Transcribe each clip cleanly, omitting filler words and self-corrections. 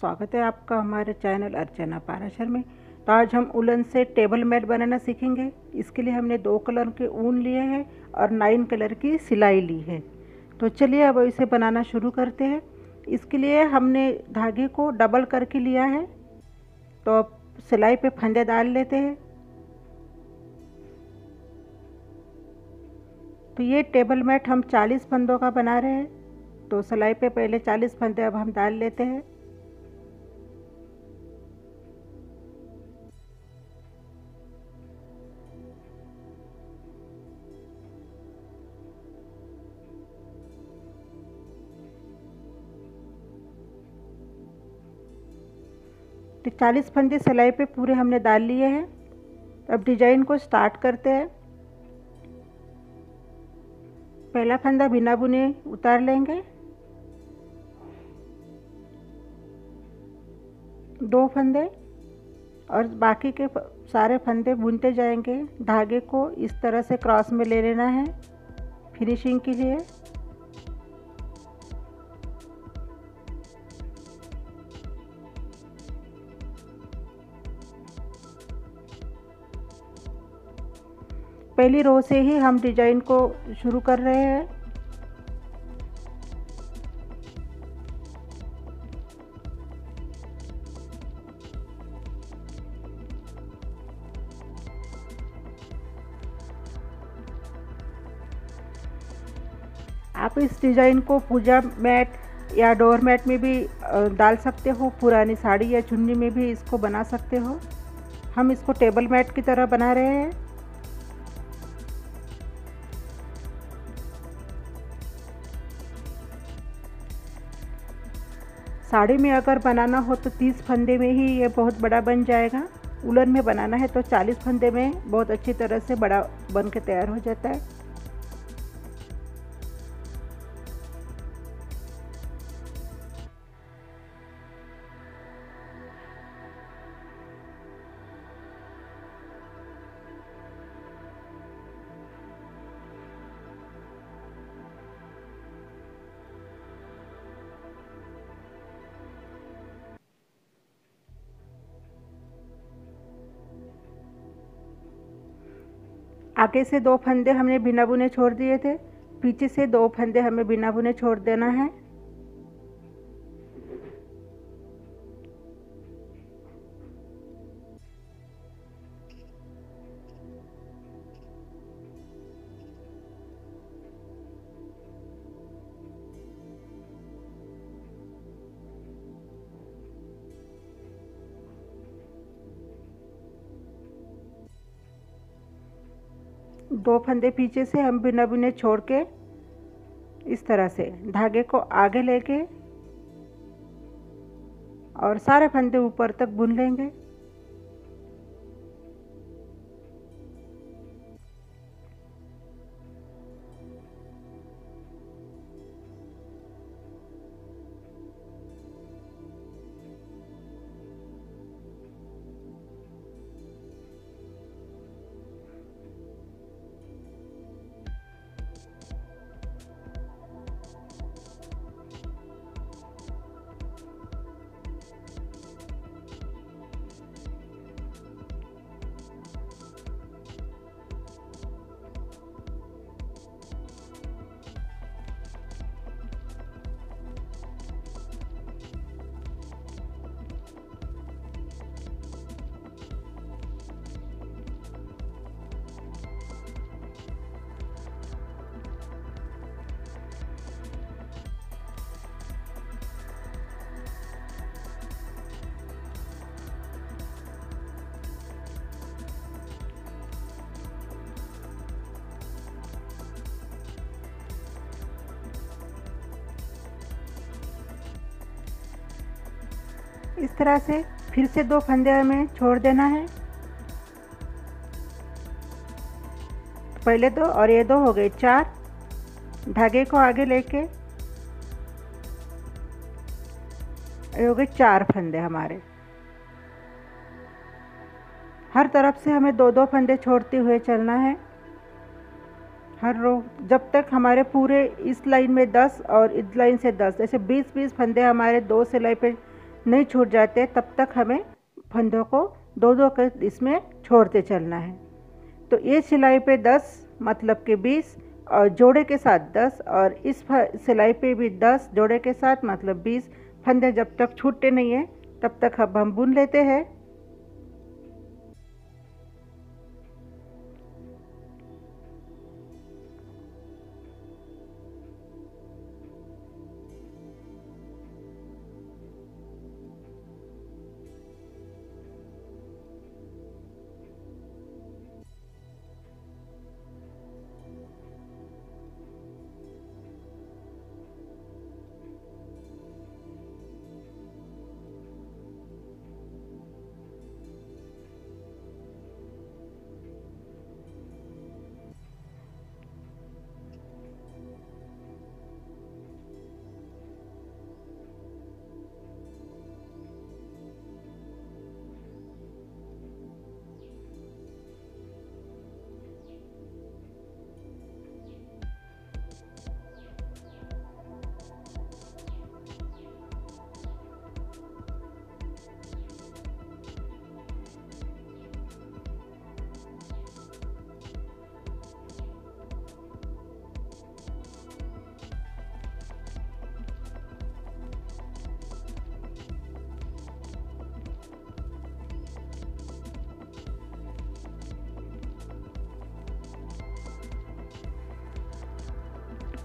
स्वागत है आपका हमारे चैनल अर्चना पाराशर में। तो आज हम उलन से टेबल मैट बनाना सीखेंगे। इसके लिए हमने 2 कलर के ऊन लिए हैं और 9 कलर की सिलाई ली है। तो चलिए अब इसे बनाना शुरू करते हैं। इसके लिए हमने धागे को डबल करके लिया है। तो अब सिलाई पे फंदे डाल लेते हैं। तो ये टेबल मैट हम 40 फंदों का बना रहे हैं। तो सिलाई पे पहले 40 फंदे अब हम डाल लेते हैं। तो 40 फंदे सिलाई पे पूरे हमने डाल लिए हैं। अब डिजाइन को स्टार्ट करते हैं। पहला फंदा बिना बुने उतार लेंगे, 2 फंदे और बाकी के सारे फंदे बुनते जाएंगे। धागे को इस तरह से क्रॉस में ले लेना है फिनिशिंग के लिए। पहली रो से ही हम डिजाइन को शुरू कर रहे हैं। आप इस डिज़ाइन को पूजा मैट या डोर मैट में भी डाल सकते हो। पुरानी साड़ी या चुन्नी में भी इसको बना सकते हो। हम इसको टेबल मैट की तरह बना रहे हैं। साड़ी में अगर बनाना हो तो 30 फंदे में ही ये बहुत बड़ा बन जाएगा। उलन में बनाना है तो 40 फंदे में बहुत अच्छी तरह से बड़ा बन के तैयार हो जाता है। आगे से 2 फंदे हमने बिना बुने छोड़ दिए थे। पीछे से 2 फंदे हमें बिना बुने छोड़ देना है। दो फंदे पीछे से हम बिना बुने छोड़ के इस तरह से धागे को आगे लेके और सारे फंदे ऊपर तक बुन लेंगे। इस तरह से फिर से 2 फंदे हमें छोड़ देना है। पहले 2 और ये 2 हो गए 4। धागे को आगे लेके ये हो गए 4 फंदे हमारे। हर तरफ से हमें 2-2 फंदे छोड़ते हुए चलना है हर रो, जब तक हमारे पूरे इस लाइन में 10 और इस लाइन से 10 ऐसे 20-20 फंदे हमारे 2 सिलाई पे नहीं छूट जाते तब तक हमें फंदों को दो दो के इसमें छोड़ते चलना है। तो ये सिलाई पे 10 मतलब कि 20 और जोड़े के साथ 10 और इस सिलाई पे भी 10 जोड़े के साथ मतलब 20 फंदे जब तक छूटते नहीं हैं तब तक अब हम बुन लेते हैं।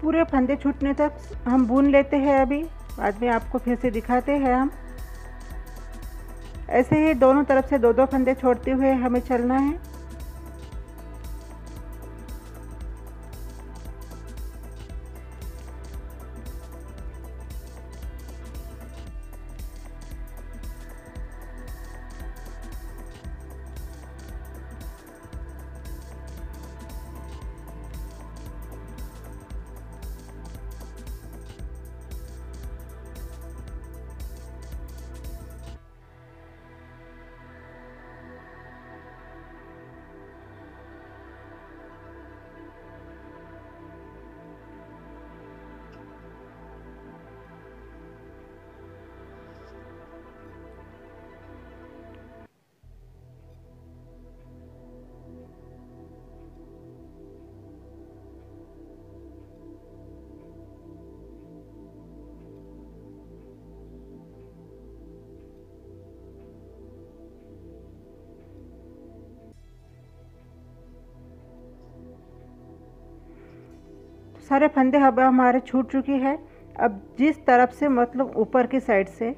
पूरे फंदे छूटने तक हम बुन लेते हैं। अभी बाद में आपको फिर से दिखाते हैं हम। ऐसे ही दोनों तरफ से दो दो फंदे छोड़ते हुए हमें चलना है। सारे फंदे अब हमारे छूट चुकी है। अब जिस तरफ से मतलब ऊपर की साइड से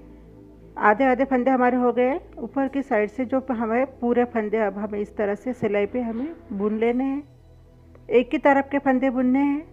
आधे आधे फंदे हमारे हो गए, ऊपर की साइड से जो हमें पूरे फंदे अब हमें इस तरह से सिलाई पे हमें बुन लेने हैं। एक ही तरफ के फंदे बुनने हैं।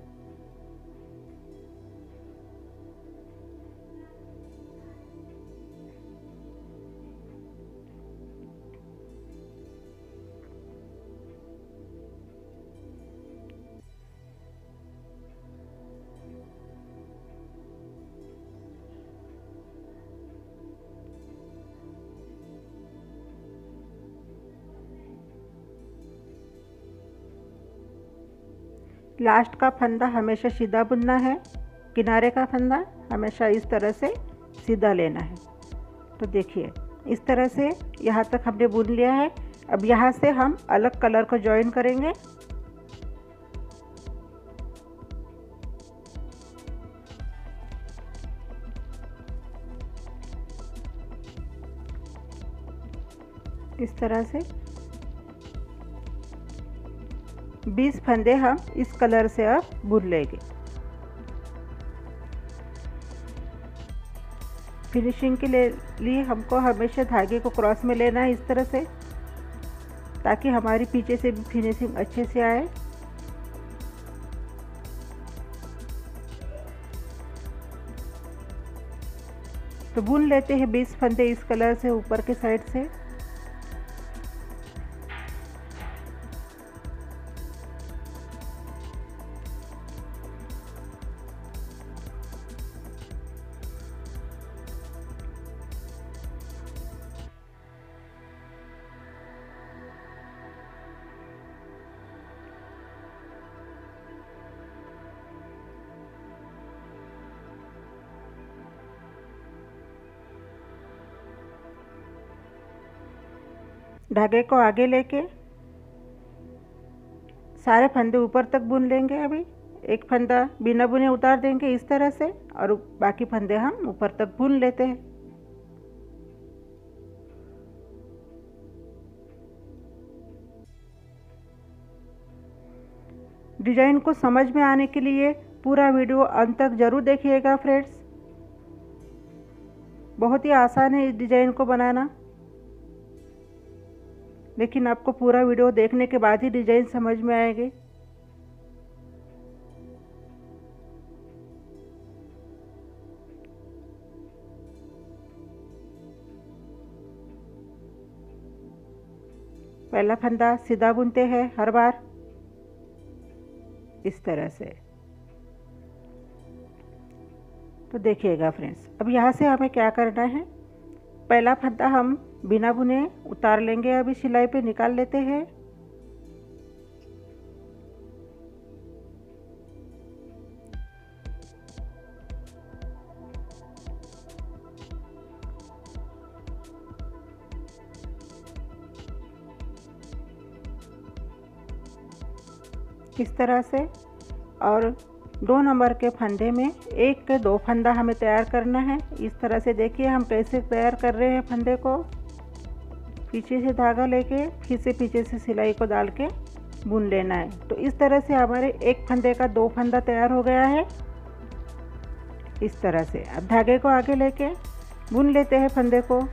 लास्ट का फंदा हमेशा सीधा बुनना है, किनारे का फंदा हमेशा इस तरह से सीधा लेना है। तो देखिए इस तरह से यहाँ तक हमने बुन लिया है। अब यहाँ से हम अलग कलर को जॉइन करेंगे। इस तरह से 20 फंदे हम इस कलर से अब बुन लेंगे। फिनिशिंग के लिए हमको हमेशा धागे को क्रॉस में लेना है इस तरह से, ताकि हमारी पीछे से भी फिनिशिंग अच्छे से आए। तो बुन लेते हैं 20 फंदे इस कलर से ऊपर के साइड से। धागे को आगे लेके सारे फंदे ऊपर तक बुन लेंगे। अभी एक फंदा बिना बुने उतार देंगे इस तरह से, और बाकी फंदे हम ऊपर तक बुन लेते हैं। डिजाइन को समझ में आने के लिए पूरा वीडियो अंत तक जरूर देखिएगा फ्रेंड्स। बहुत ही आसान है इस डिजाइन को बनाना, लेकिन आपको पूरा वीडियो देखने के बाद ही डिजाइन समझ में आएगी। पहला फंदा सीधा बुनते हैं हर बार इस तरह से। तो देखिएगा फ्रेंड्स, अब यहाँ से हमें क्या करना है, पहला फंदा हम बिना बुने उतार लेंगे। अभी सिलाई पे निकाल लेते हैं। इस तरह से, और 2 नंबर के फंदे में एक के 2 फंदा हमें तैयार करना है। इस तरह से देखिए हम कैसे तैयार कर रहे हैं फंदे को। पीछे से धागा लेके फिर से पीछे से सिलाई को डाल के बुन लेना है। तो इस तरह से हमारे एक फंदे का 2 फंदा तैयार हो गया है इस तरह से। अब धागे को आगे लेके बुन लेते हैं फंदे को।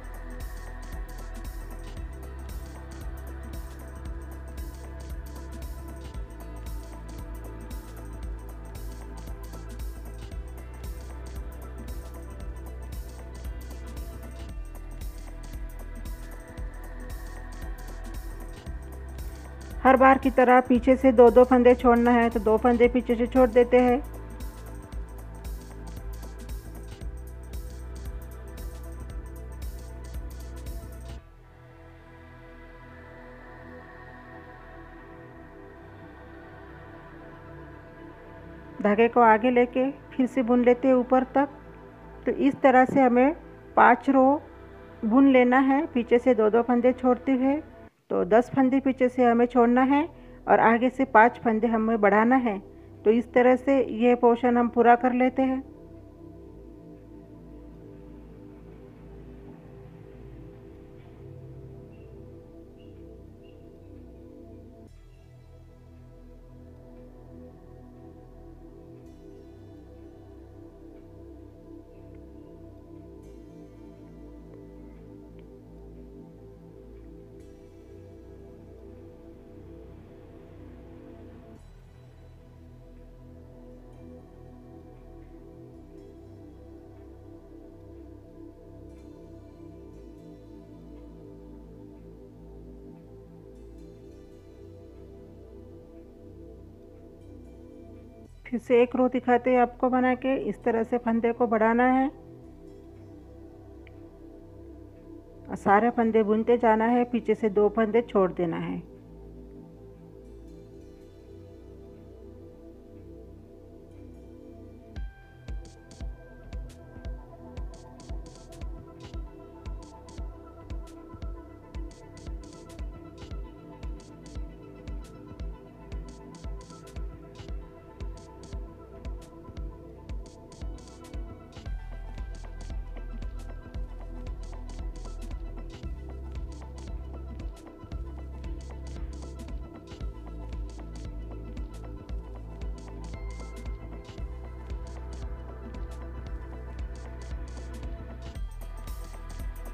हर बार की तरह पीछे से 2-2 फंदे छोड़ना है, तो 2 फंदे पीछे से छोड़ देते हैं। धागे को आगे लेके फिर से बुन लेते हैं ऊपर तक। तो इस तरह से हमें 5 रो बुन लेना है, पीछे से 2-2 फंदे छोड़ते हुए। तो 10 फंदे पीछे से हमें छोड़ना है और आगे से 5 फंदे हमें बढ़ाना है। तो इस तरह से ये पोर्शन हम पूरा कर लेते हैं। फिर से एक रो दिखाते हैं आपको बना के। इस तरह से फंदे को बढ़ाना है और सारे फंदे बुनते जाना है, पीछे से 2 फंदे छोड़ देना है।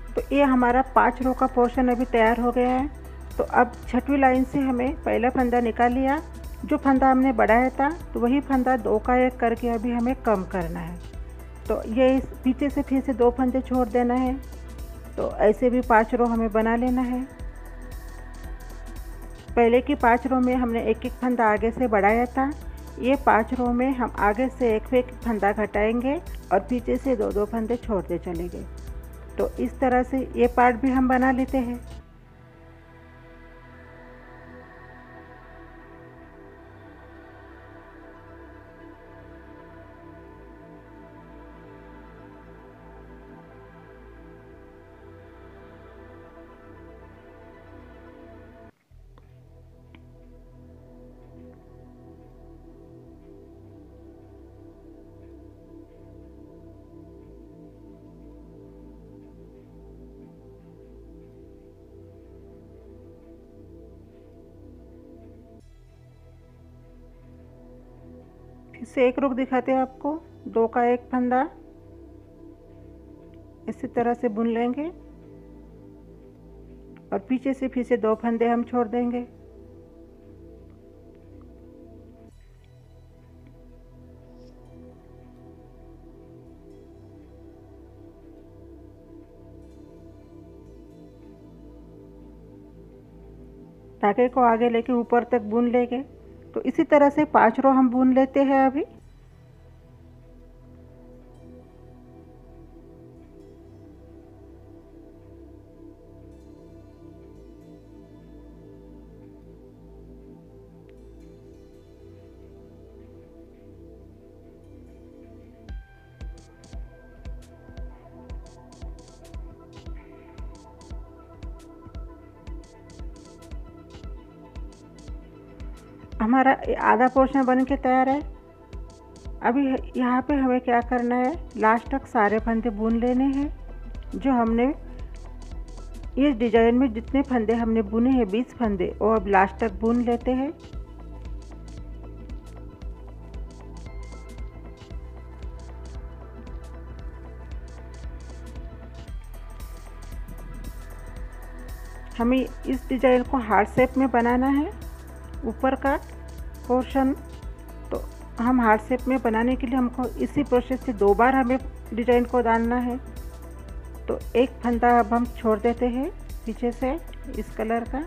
तो ये हमारा 5 रो का पोर्शन अभी तैयार हो गया है। तो अब छठवीं लाइन से हमें पहला फंदा निकाल लिया। जो फंदा हमने बढ़ाया था तो वही फंदा 2 का 1 करके अभी हमें कम करना है। तो ये पीछे से फिर से 2 फंदे छोड़ देना है। तो ऐसे भी 5 रो हमें बना लेना है। पहले की 5 रो में हमने एक एक फंदा आगे से बढ़ाया था। ये 5 रो में हम आगे से एक एक फंदा घटाएंगे और पीछे से 2-2 फंदे छोड़ते चलेंगे। तो इस तरह से ये पार्ट भी हम बना लेते हैं। फिर से एक रुख दिखाते हैं आपको, 2 का एक फंदा इसी तरह से बुन लेंगे और पीछे से फिर से 2 फंदे हम छोड़ देंगे। धागे को आगे लेके ऊपर तक बुन लेंगे। तो इसी तरह से 5 रो हम बुन लेते हैं अभी। हमारा आधा पोर्शन बन के तैयार है। अभी यहाँ पे हमें क्या करना है, लास्ट तक सारे फंदे बुन लेने हैं। जो हमने इस डिजाइन में जितने फंदे हमने बुने हैं 20 फंदे, वो अब लास्ट तक बुन लेते हैं। हमें इस डिजाइन को हार्ट शेप में बनाना है। ऊपर का पोर्शन तो हम हार्ट शेप में बनाने के लिए हमको इसी प्रोसेस से 2 बार हमें डिजाइन को डालना है। तो एक फंदा अब हम छोड़ देते हैं पीछे से इस कलर का,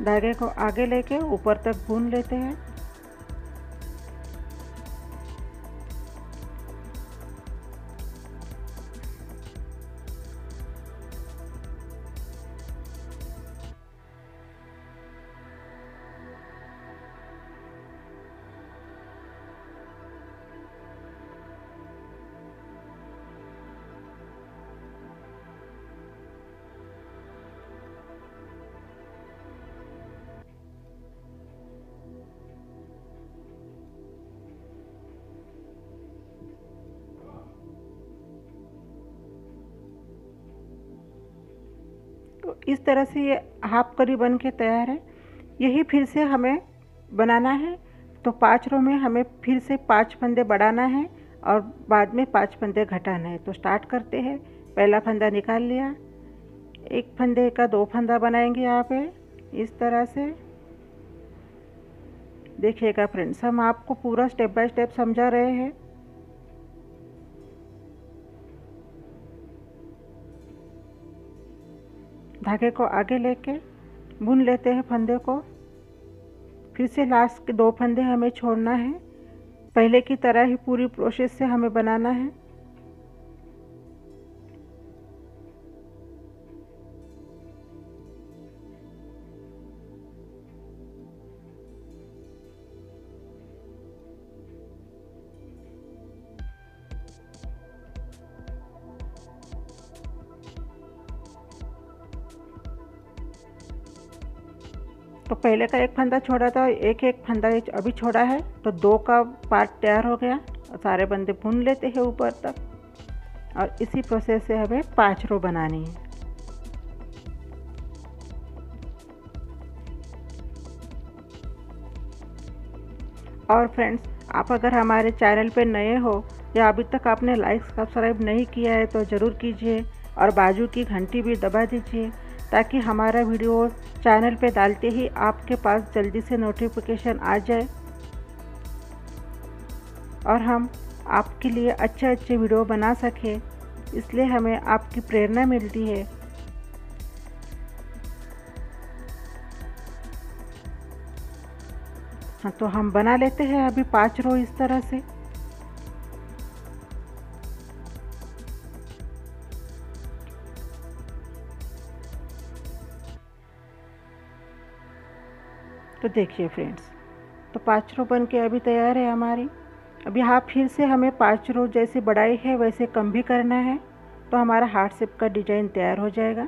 धागे को आगे लेके ऊपर तक बुन लेते हैं। तो इस तरह से ये हाफ करी बन के तैयार है। यही फिर से हमें बनाना है। तो 5 रो में हमें फिर से 5 फंदे बढ़ाना है और बाद में 5 फंदे घटाना है। तो स्टार्ट करते हैं। पहला फंदा निकाल लिया, एक फंदे का 2 फंदा बनाएंगे यहाँ पे इस तरह से। देखिएगा फ्रेंड्स, हम आपको पूरा स्टेप बाय स्टेप समझा रहे हैं। धागे को आगे लेके बुन लेते हैं फंदे को। फिर से लास्ट के 2 फंदे हमें छोड़ना है। पहले की तरह ही पूरी प्रोसेस से हमें बनाना है। तो पहले का एक फंदा छोड़ा था, एक फंदा अभी छोड़ा है, तो 2 का पार्ट तैयार हो गया। सारे फंदे बुन लेते हैं ऊपर तक और इसी प्रोसेस से हमें 5 रो बनानी है। और फ्रेंड्स, आप अगर हमारे चैनल पे नए हो या अभी तक आपने लाइक सब्सक्राइब नहीं किया है तो ज़रूर कीजिए और बाजू की घंटी भी दबा दीजिए ताकि हमारा वीडियो चैनल पे डालते ही आपके पास जल्दी से नोटिफिकेशन आ जाए और हम आपके लिए अच्छे अच्छे वीडियो बना सकें। इसलिए हमें आपकी प्रेरणा मिलती है। हाँ, तो हम बना लेते हैं अभी 5 रो इस तरह से। तो देखिए फ्रेंड्स, तो 5 रो बन के अभी तैयार है हमारी। अब यहाँ फिर से हमें 5 रो जैसे बढ़ाई है वैसे कम भी करना है, तो हमारा हार्ट शेप का डिजाइन तैयार हो जाएगा।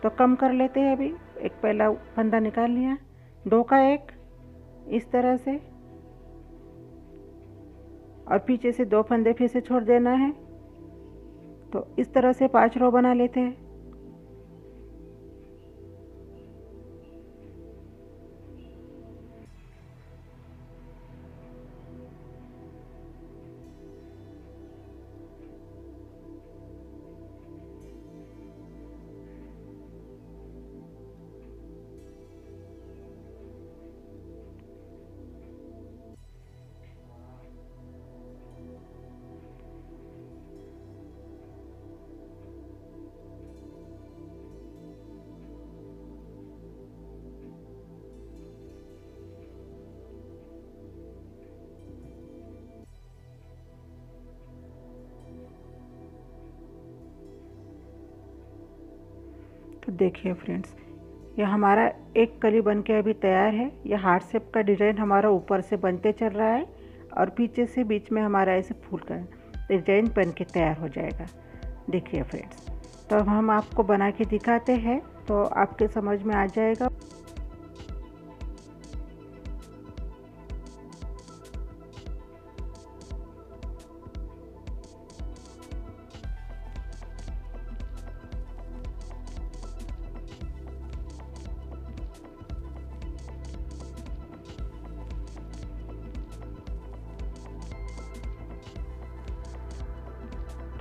तो कम कर लेते हैं। अभी एक पहला फंदा निकाल लिया, 2 का एक इस तरह से और पीछे से 2 फंदे फिर से छोड़ देना है। तो इस तरह से 5 रो बना लेते हैं। तो देखिए फ्रेंड्स, ये हमारा एक कली बन के अभी तैयार है। ये हार्ट शेप का डिज़ाइन हमारा ऊपर से बनते चल रहा है और पीछे से बीच में हमारा ऐसे फूल का डिज़ाइन बन के तैयार हो जाएगा। देखिए फ्रेंड्स, तो अब हम आपको बना के दिखाते हैं तो आपके समझ में आ जाएगा।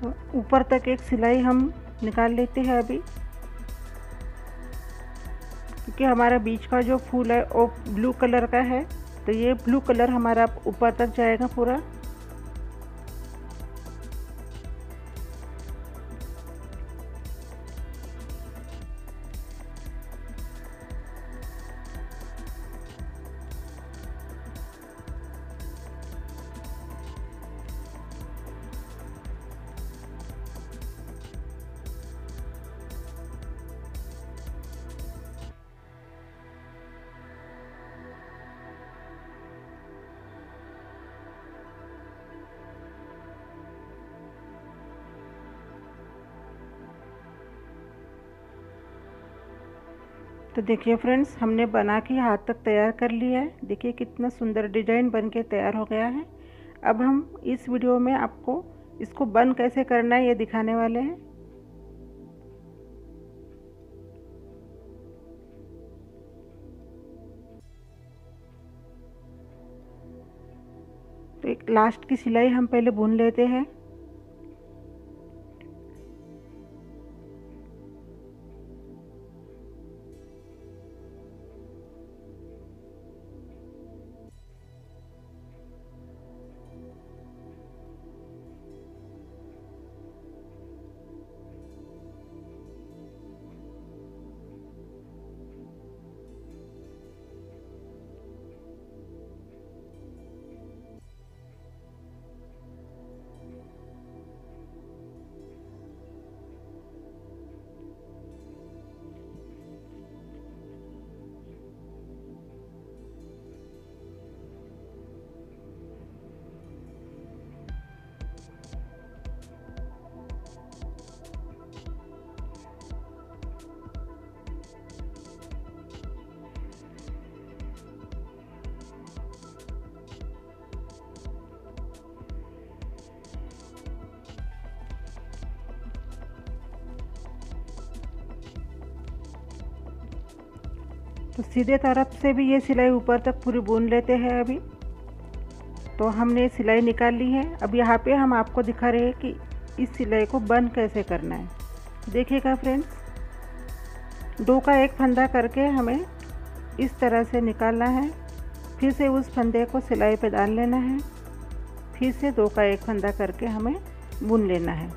तो ऊपर तक एक सिलाई हम निकाल लेते हैं अभी, क्योंकि हमारा बीच का जो फूल है वो ब्लू कलर का है, तो ये ब्लू कलर हमारा ऊपर तक जाएगा पूरा। तो देखिए फ्रेंड्स, हमने बना के हाथ तक तैयार कर लिया है। देखिए कितना सुंदर डिजाइन बन के तैयार हो गया है। अब हम इस वीडियो में आपको इसको बंद कैसे करना है ये दिखाने वाले हैं। तो एक लास्ट की सिलाई हम पहले बुन लेते हैं। तो सीधे तरफ से भी ये सिलाई ऊपर तक पूरी बुन लेते हैं अभी। तो हमने सिलाई निकाल ली है। अब यहाँ पे हम आपको दिखा रहे हैं कि इस सिलाई को बंद कैसे करना है। देखिएगा फ्रेंड्स, 2 का एक फंदा करके हमें इस तरह से निकालना है। फिर से उस फंदे को सिलाई पे डाल लेना है। फिर से 2 का एक फंदा करके हमें बुन लेना है।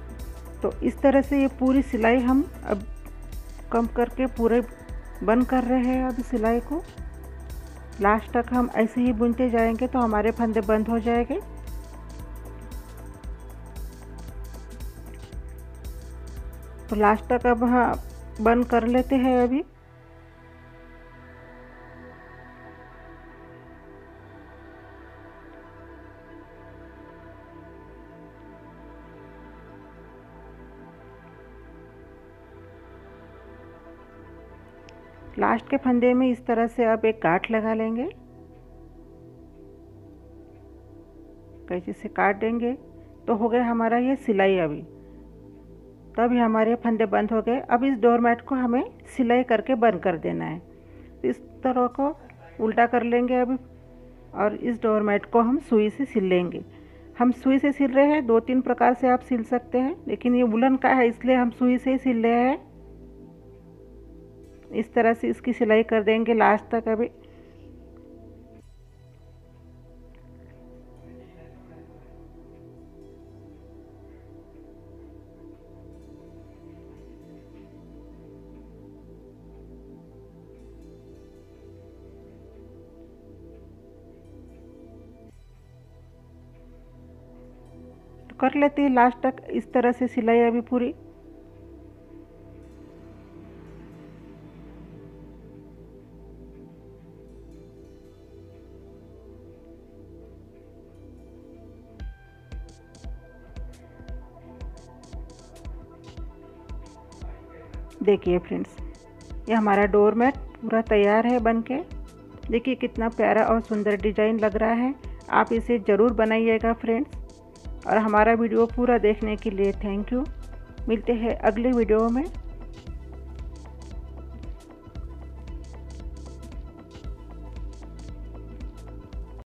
तो इस तरह से ये पूरी सिलाई हम अब कम करके पूरे बंद कर रहे हैं। अब सिलाई को लास्ट तक हम ऐसे ही बुनते जाएंगे तो हमारे फंदे बंद हो जाएंगे। तो लास्ट तक अब हाँ बंद कर लेते हैं अभी। लास्ट के फंदे में इस तरह से आप एक गांठ लगा लेंगे, कैंची से काट देंगे तो हो गया हमारा ये सिलाई। अभी तब ही हमारे फंदे बंद हो गए। अब इस डोरमेट को हमें सिलाई करके बंद कर देना है। इस तरह को उल्टा कर लेंगे अभी, और इस डोरमेट को हम सुई से सिल लेंगे। हम सुई से सिल रहे हैं, 2-3 प्रकार से आप सिल सकते हैं, लेकिन ये वुलन का है इसलिए हम सुई से ही सिल रहे हैं। इस तरह से इसकी सिलाई कर देंगे लास्ट तक अभी। तो कर लेते हैं लास्ट तक इस तरह से सिलाई अभी पूरी। देखिए फ्रेंड्स, ये हमारा डोरमेट पूरा तैयार है बनके। देखिए कितना प्यारा और सुंदर डिज़ाइन लग रहा है। आप इसे ज़रूर बनाइएगा फ्रेंड्स। और हमारा वीडियो पूरा देखने के लिए थैंक यू। मिलते हैं अगले वीडियो में।